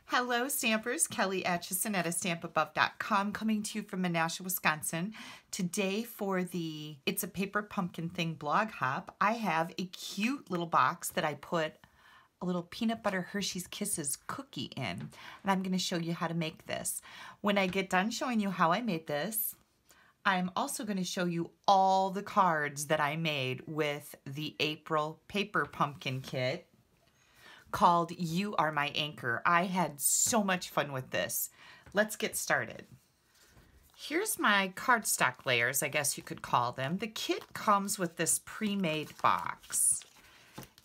Hello Stampers, Kelly Acheson at stampabove.com coming to you from Menasha, Wisconsin. Today for the It's a Paper Pumpkin Thing blog hop, I have a cute little box that I put a little peanut butter Hershey's Kisses cookie in. And I'm going to show you how to make this. When I get done showing you how I made this, I'm also going to show you all the cards that I made with the April Paper Pumpkin Kit called You Are My Anchor. I had so much fun with this. Let's get started. Here's my cardstock layers, I guess you could call them. The kit comes with this pre-made box.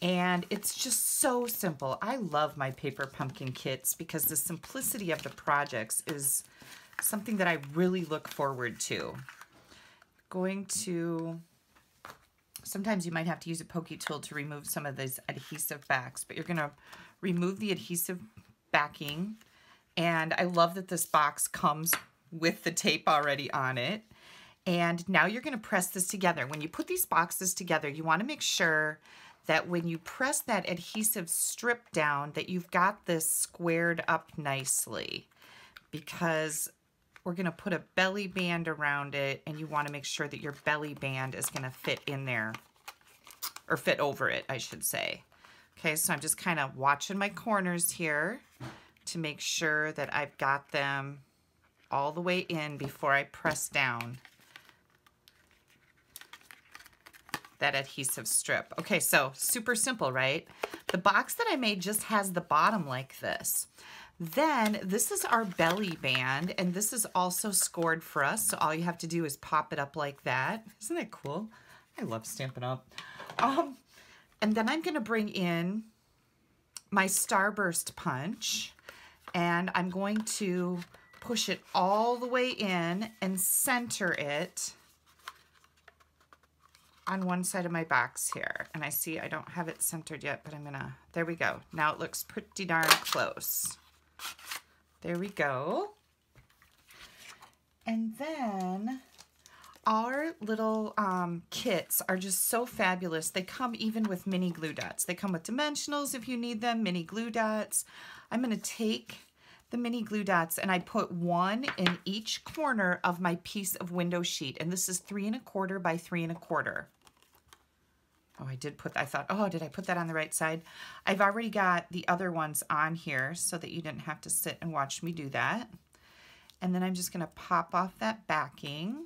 And it's just so simple. I love my paper pumpkin kits because the simplicity of the projects is something that I really look forward to. Sometimes you might have to use a pokey tool to remove some of these adhesive backs, but you're going to remove the adhesive backing. And I love that this box comes with the tape already on it. And now you're going to press this together. When you put these boxes together, you want to make sure that when you press that adhesive strip down, that you've got this squared up nicely, because we're going to put a belly band around it, and you want to make sure that your belly band is going to fit in there, or fit over it, I should say. Okay, so I'm just kind of watching my corners here to make sure that I've got them all the way in before I press down that adhesive strip. Okay, so super simple, right? The box that I made just has the bottom like this. Then this is our belly band, and this is also scored for us, so all you have to do is pop it up like that. Isn't that cool? I love Stampin' Up. And then I'm going to bring in my Starburst punch, and I'm going to push it all the way in and center it on one side of my box here. And I see I don't have it centered yet, but I'm gonna, there we go. Now it looks pretty darn close. There we go. And then our little kits are just so fabulous. They come even with mini glue dots. They come with dimensionals if you need them, mini glue dots. I'm going to take the mini glue dots and I put one in each corner of my piece of window sheet. And this is 3 1/4 by 3 1/4. Oh, I thought, oh, did I put that on the right side? I've already got the other ones on here so that you didn't have to sit and watch me do that. And then I'm just going to pop off that backing.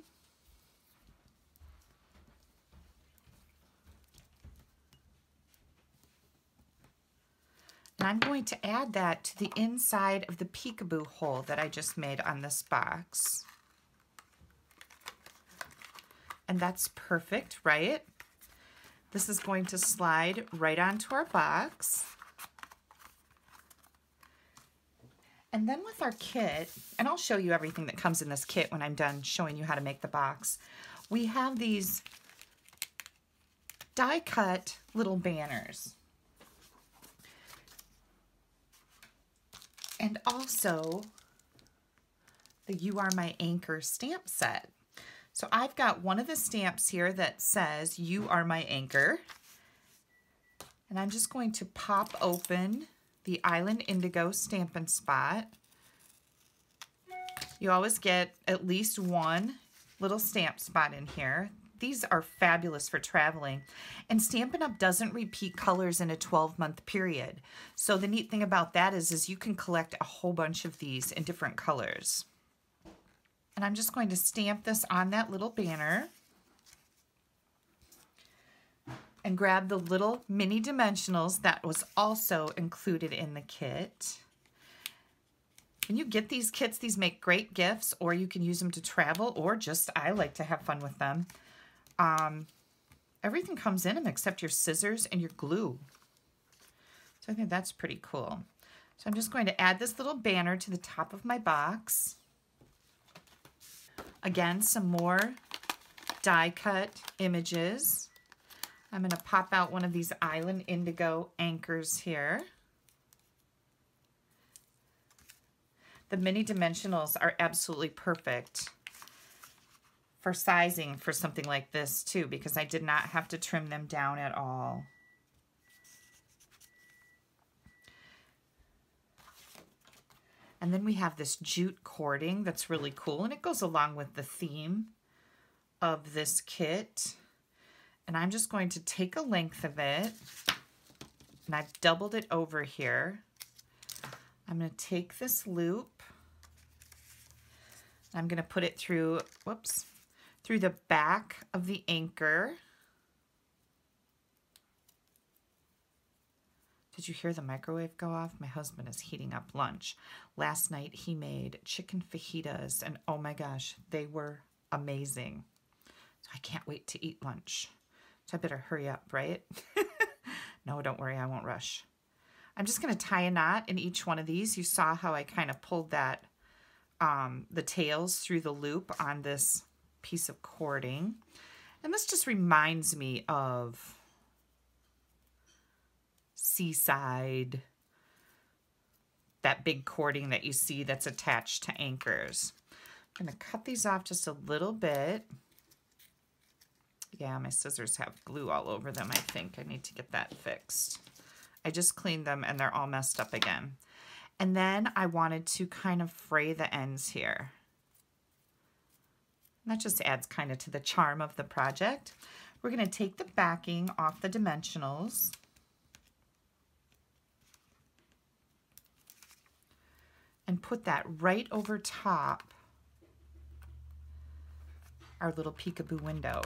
And I'm going to add that to the inside of the peekaboo hole that I just made on this box. And that's perfect, right? This is going to slide right onto our box. And then with our kit, and I'll show you everything that comes in this kit when I'm done showing you how to make the box, we have these die-cut little banners. And also the You Are My Anchor stamp set. So I've got one of the stamps here that says You Are My Anchor. And I'm just going to pop open the Island Indigo Stampin' Spot. You always get at least one little stamp spot in here. These are fabulous for traveling. And Stampin' Up! Doesn't repeat colors in a 12-month period. So the neat thing about that is you can collect a whole bunch of these in different colors. And I'm just going to stamp this on that little banner and grab the little mini dimensionals that was also included in the kit. When you get these kits, these make great gifts, or you can use them to travel, or just, I like to have fun with them. Everything comes in them except your scissors and your glue. So I think that's pretty cool. So I'm just going to add this little banner to the top of my box. Again, some more die-cut images. I'm going to pop out one of these Island Indigo anchors here. The mini dimensionals are absolutely perfect for sizing for something like this too, because I did not have to trim them down at all. And then we have this jute cording that's really cool, and it goes along with the theme of this kit. And I'm just going to take a length of it, and I've doubled it over here. I'm going to take this loop, I'm going to put it through, through the back of the anchor. Did you hear the microwave go off? My husband is heating up lunch. Last night he made chicken fajitas, and oh my gosh, they were amazing. So I can't wait to eat lunch. So I better hurry up, right? No, don't worry, I won't rush. I'm just going to tie a knot in each one of these. You saw how I kind of pulled that, the tails through the loop on this piece of cording. And this just reminds me of seaside, that big cording that you see that's attached to anchors. I'm going to cut these off just a little bit. Yeah, my scissors have glue all over them. I think I need to get that fixed. I just cleaned them and they're all messed up again. And then I wanted to kind of fray the ends here. And that just adds kind of to the charm of the project. We're going to take the backing off the dimensionals. And put that right over top our little peekaboo window.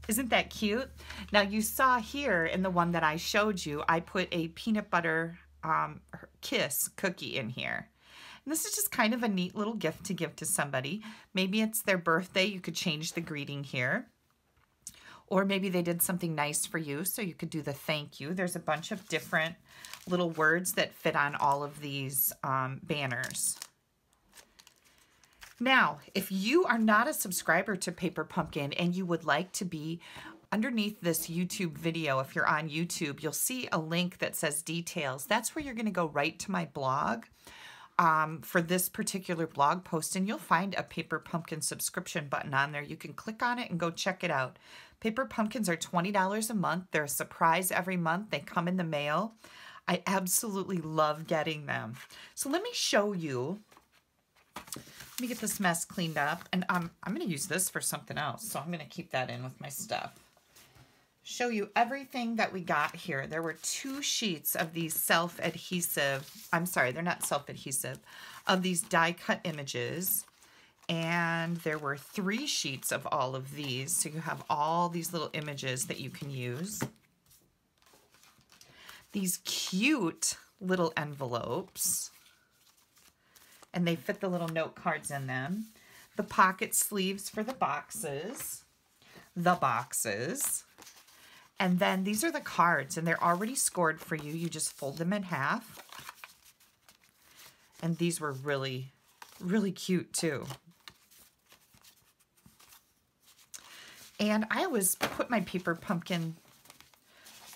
Isn't that cute? Now you saw here in the one that I showed you, I put a peanut butter kiss cookie in here. And this is just kind of a neat little gift to give to somebody. Maybe it's their birthday, you could change the greeting here. Or maybe they did something nice for you, so you could do the thank you. There's a bunch of different little words that fit on all of these banners. Now, if you are not a subscriber to Paper Pumpkin and you would like to be, underneath this YouTube video, if you're on YouTube, you'll see a link that says details. That's where you're going to go right to my blog for this particular blog post, and you'll find a Paper Pumpkin subscription button on there. You can click on it and go check it out. Paper Pumpkins are $20 a month. They're a surprise every month. They come in the mail. I absolutely love getting them. So let me show you. Let me get this mess cleaned up, and I'm going to use this for something else, so I'm going to keep that in with my stuff. Show you everything that we got here. There were 2 sheets of these self-adhesive, I'm sorry, they're not self-adhesive, of these die-cut images, and there were 3 sheets of all of these, so you have all these little images that you can use. These cute little envelopes, and they fit the little note cards in them. The pocket sleeves for the boxes. And then these are the cards, and they're already scored for you. You just fold them in half. And these were really, really cute too. And I always put my Paper Pumpkin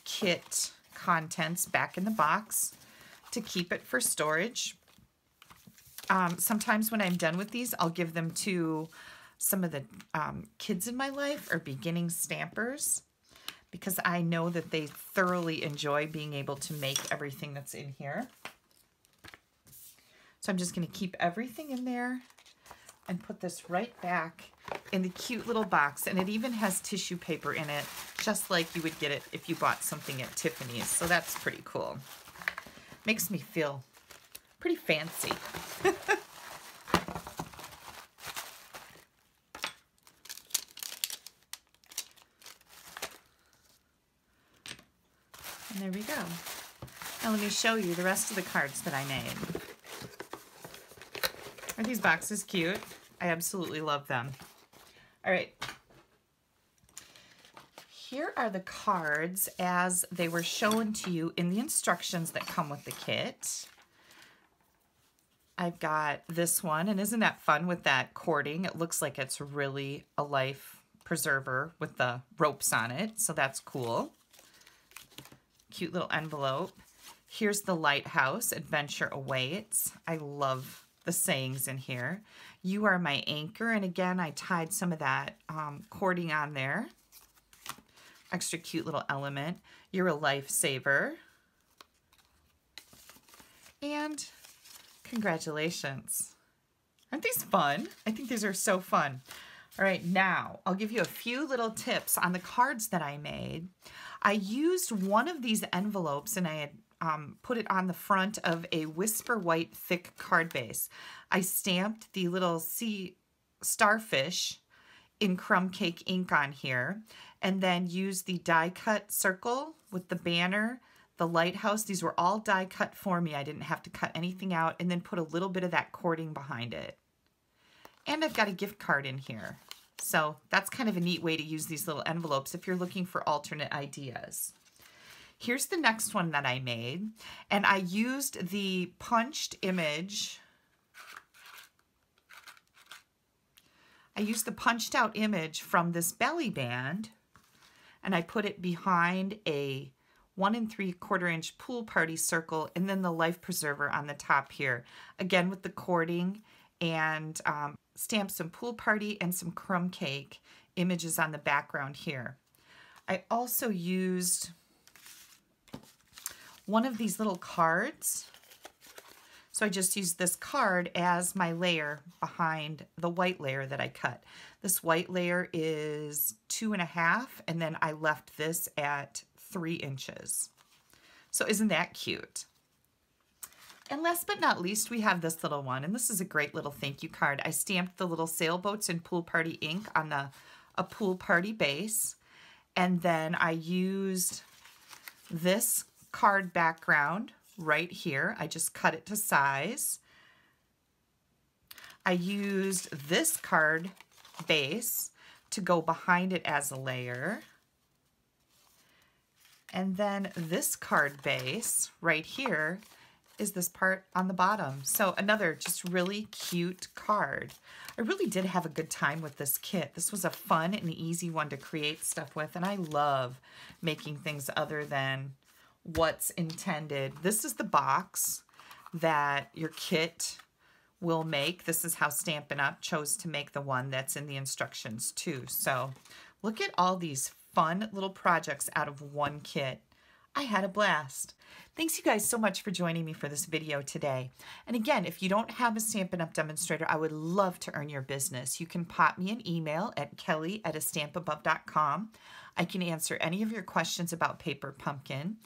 kit contents back in the box to keep it for storage. Sometimes when I'm done with these, I'll give them to some of the kids in my life or beginning stampers, because I know that they thoroughly enjoy being able to make everything that's in here. So I'm just going to keep everything in there and put this right back in the cute little box. And it even has tissue paper in it, just like you would get it if you bought something at Tiffany's. So that's pretty cool. Makes me feel pretty fancy. And there we go. Now let me show you the rest of the cards that I made. Are these boxes cute? I absolutely love them. All right. Here are the cards as they were shown to you in the instructions that come with the kit. I've got this one, and isn't that fun with that cording? It looks like it's really a life preserver with the ropes on it, so that's cool. Cute little envelope. Here's the lighthouse, adventure awaits. I love the sayings in here. You are my anchor, and again, I tied some of that cording on there. Extra cute little element. You're a lifesaver. And Congratulations. Aren't these fun? I think these are so fun. All right, now I'll give you a few little tips on the cards that I made. I used one of these envelopes and I had put it on the front of a Whisper White thick card base. I stamped the little sea starfish in crumb cake ink on here, and then used the die cut circle with the banner, the lighthouse. These were all die cut for me. I didn't have to cut anything out, and then put a little bit of that cording behind it. And I've got a gift card in here. So that's kind of a neat way to use these little envelopes if you're looking for alternate ideas. Here's the next one that I made, and I used the punched image. I used the punched out image from this belly band, and I put it behind a 1 3/4 inch pool party circle, and then the life preserver on the top here. Again with the cording, and stamped some pool party and some crumb cake images on the background here. I also used one of these little cards. So I just used this card as my layer behind the white layer that I cut. This white layer is 2.5, and then I left this at 3 inches. So isn't that cute? And last but not least, we have this little one, and this is a great little thank you card. I stamped the little sailboats in pool party ink on a pool party base, and then I used this card background right here. I just cut it to size. I used this card base to go behind it as a layer. And then this card base right here is this part on the bottom. So another just really cute card. I really did have a good time with this kit. This was a fun and easy one to create stuff with, and I love making things other than what's intended. This is the box that your kit will make. This is how Stampin' Up! Chose to make the one that's in the instructions too. So look at all these fun little projects out of one kit. I had a blast. Thanks you guys so much for joining me for this video today. And again, if you don't have a Stampin' Up! Demonstrator, I would love to earn your business. You can pop me an email at kelly@astampabove.com. I can answer any of your questions about Paper Pumpkin.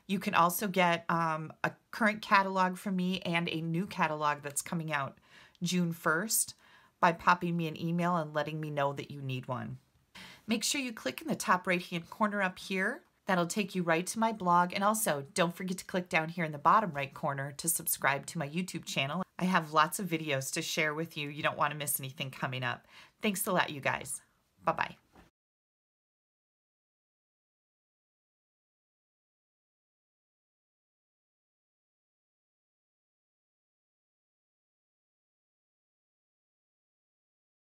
You can also get a current catalog from me and a new catalog that's coming out June 1st by popping me an email and letting me know that you need one. Make sure you click in the top right-hand corner up here. That'll take you right to my blog. And also, don't forget to click down here in the bottom right corner to subscribe to my YouTube channel. I have lots of videos to share with you. You don't want to miss anything coming up. Thanks a lot, you guys. Bye-bye.